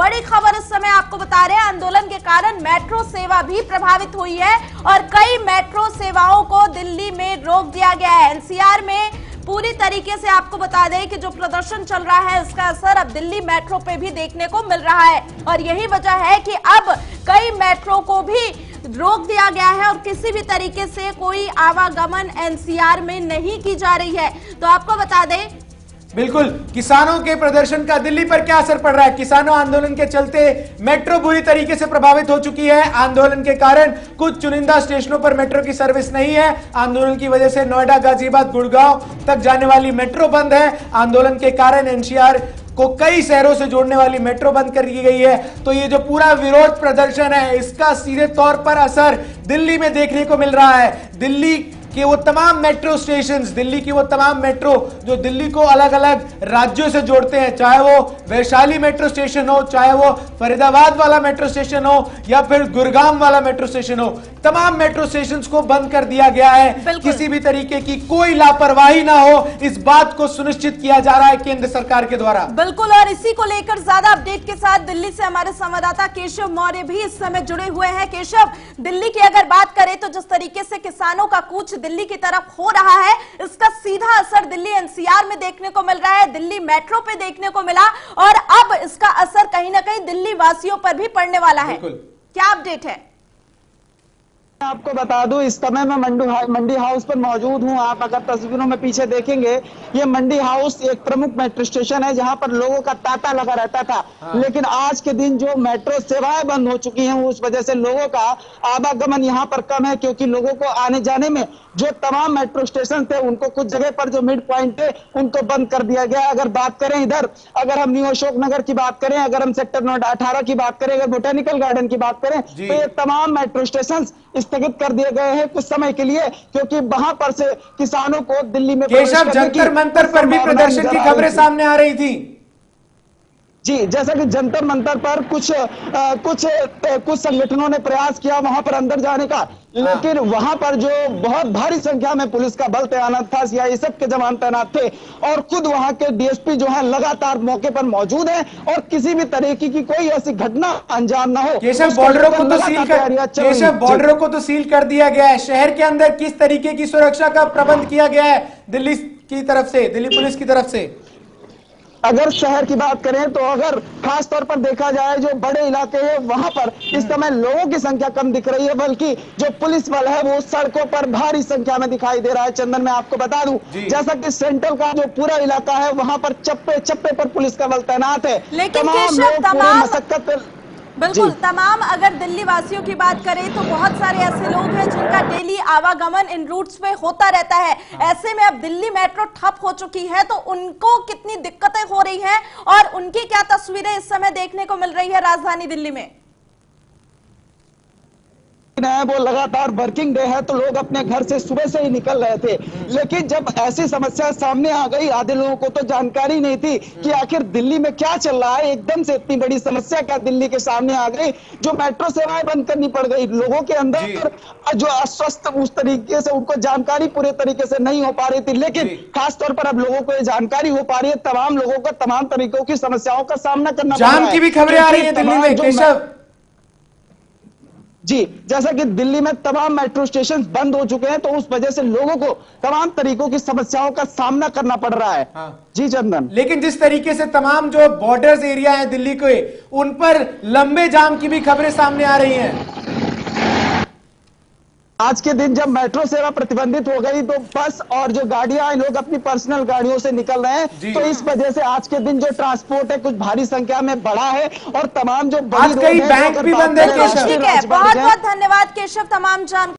बड़ी खबर इस समय आपको बता रहे हैं, आंदोलन के कारण मेट्रो सेवा भी प्रभावित हुई है और कई मेट्रो सेवाओं को दिल्ली में रोक दिया गया है। एनसीआर में पूरी तरीके से आपको बता दें कि जो प्रदर्शन चल रहा है इसका असर अब दिल्ली मेट्रो पे भी देखने को मिल रहा है और यही वजह है कि अब कई मेट्रो को भी रोक दिया गया है और किसी भी तरीके से कोई आवागमन एनसीआर में नहीं की जा रही है। तो आपको बता दें, बिल्कुल, किसानों के प्रदर्शन का दिल्ली पर क्या असर पड़ रहा है? किसानों आंदोलन के चलते मेट्रो बुरी तरीके से प्रभावित हो चुकी है। आंदोलन के कारण कुछ चुनिंदा स्टेशनों पर मेट्रो की सर्विस नहीं है। आंदोलन की वजह से नोएडा, गाजियाबाद, गुड़गांव तक जाने वाली मेट्रो बंद है। आंदोलन के कारण एनसीआर को कई शहरों से जोड़ने वाली मेट्रो बंद कर दी गई है। तो ये जो पूरा विरोध प्रदर्शन है इसका सीधे तौर पर असर दिल्ली में देखने को मिल रहा है। दिल्ली कि वो तमाम मेट्रो स्टेशंस, दिल्ली की वो तमाम मेट्रो जो दिल्ली को अलग अलग राज्यों से जोड़ते हैं, चाहे वो वैशाली मेट्रो स्टेशन हो, चाहे वो फरीदाबाद वाला मेट्रो स्टेशन हो या फिर गुड़गांव वाला मेट्रो स्टेशन हो, तमाम मेट्रो स्टेशंस को बंद कर दिया गया है। किसी भी तरीके की कोई लापरवाही ना हो, इस बात को सुनिश्चित किया जा रहा है केंद्र सरकार के द्वारा। बिल्कुल, और इसी को लेकर ज्यादा अपडेट के साथ दिल्ली से हमारे संवाददाता केशव मौर्य भी इस समय जुड़े हुए हैं। केशव, दिल्ली की अगर बात करें तो जिस तरीके से किसानों का कूच दिल्ली की तरफ हो रहा है, इसका सीधा असर दिल्ली एनसीआर में देखने को मिल रहा है, दिल्ली मेट्रो पे देखने को मिला और अब इसका असर कहीं ना कहीं दिल्ली वासियों पर भी पड़ने वाला है। क्या अपडेट है? आपको बता दूं, इस समय मैं मंडी हाउस पर मौजूद हूं। आप अगर तस्वीरों में पीछे देखेंगे, ये मंडी हाउस एक प्रमुख मेट्रो स्टेशन है जहां पर लोगों का तांता लगा रहता था। लेकिन आज के दिन जो मेट्रो सेवाएं बंद हो चुकी हैं उस वजह से लोगों का आवागमन यहां पर कम है, क्योंकि लोगों को आने जाने में जो तमाम मेट्रो स्टेशन थे उनको कुछ जगह पर जो मिड पॉइंट थे उनको बंद कर दिया गया। अगर बात करें इधर, अगर हम न्यू अशोक नगर की बात करें, अगर हम सेक्टर 18 की बात करें, अगर बोटेनिकल गार्डन की बात करें, तो ये तमाम मेट्रो स्टेशन स्थगित कर दिए गए हैं कुछ समय के लिए, क्योंकि वहां पर से किसानों को दिल्ली में केशव, जंतर मंतर पर भी प्रदर्शन की खबरें सामने आ रही थी। जी, जैसा कि जंतर मंतर पर कुछ संगठनों ने प्रयास किया वहां पर अंदर जाने का, लेकिन वहां पर जो बहुत भारी संख्या में पुलिस का बल तैनात था, सीआईएसएफ के जवान तैनात थे और खुद वहां के डीएसपी जो है लगातार मौके पर मौजूद है और किसी भी तरीके की कोई ऐसी घटना अंजाम ना हो। केशव, बॉर्डरों को तो सील कर दिया गया है। शहर के अंदर किस तरीके की सुरक्षा का प्रबंध किया गया है दिल्ली की तरफ से, दिल्ली पुलिस की तरफ से? अगर शहर की बात करें तो अगर खास तौर पर देखा जाए जो बड़े इलाके हैं वहां पर इस समय लोगों की संख्या कम दिख रही है, बल्कि जो पुलिस बल है वो सड़कों पर भारी संख्या में दिखाई दे रहा है। चंदन, मैं आपको बता दूं, जैसा कि सेंट्रल का जो पूरा इलाका है वहां पर चप्पे चप्पे पर पुलिस का बल तैनात है। लेकिन बिल्कुल तमाम, अगर दिल्ली वासियों की बात करें तो बहुत सारे ऐसे लोग हैं जिनका डेली आवागमन इन रूट्स पे होता रहता है। ऐसे में अब दिल्ली मेट्रो ठप हो चुकी है तो उनको कितनी दिक्कतें हो रही हैं और उनकी क्या तस्वीरें इस समय देखने को मिल रही है राजधानी दिल्ली में? वो लगातार वर्किंग डे है तो लोग अपने घर से सुबह से ही निकल रहे थे, लेकिन जब ऐसी समस्या सामने आ गई, आधे लोगों को तो जानकारी नहीं थी कि आखिर दिल्ली में क्या चल रहा है। एकदम से इतनी बड़ी समस्या क्या दिल्ली के सामने आ गई, जो मेट्रो सेवाएं बंद करनी पड़ गई। लोगों के अंदर जो अस्वस्थ उस तरीके से उनको जानकारी पूरे तरीके से नहीं हो पा रही थी, लेकिन खासतौर पर अब लोगों को ये जानकारी हो पा रही है। तमाम लोगों को तमाम तरीकों की समस्याओं का सामना करना पड़ रहा है। जाम की भी खबरें आ रही है दिल्ली में, केशव। जी, जैसा कि दिल्ली में तमाम मेट्रो स्टेशन बंद हो चुके हैं तो उस वजह से लोगों को तमाम तरीकों की समस्याओं का सामना करना पड़ रहा है। जी चंदन, लेकिन जिस तरीके से तमाम जो बॉर्डर्स एरिया है दिल्ली के, उन पर लंबे जाम की भी खबरें सामने आ रही हैं। आज के दिन जब मेट्रो सेवा प्रतिबंधित हो गई तो बस और जो गाड़ियां, लोग अपनी पर्सनल गाड़ियों से निकल रहे हैं, तो इस वजह से आज के दिन जो ट्रांसपोर्ट है कुछ भारी संख्या में बढ़ा है और तमाम जो आज कई बैंक भी बंद है। बहुत बहुत धन्यवाद केशव, तमाम जानकारी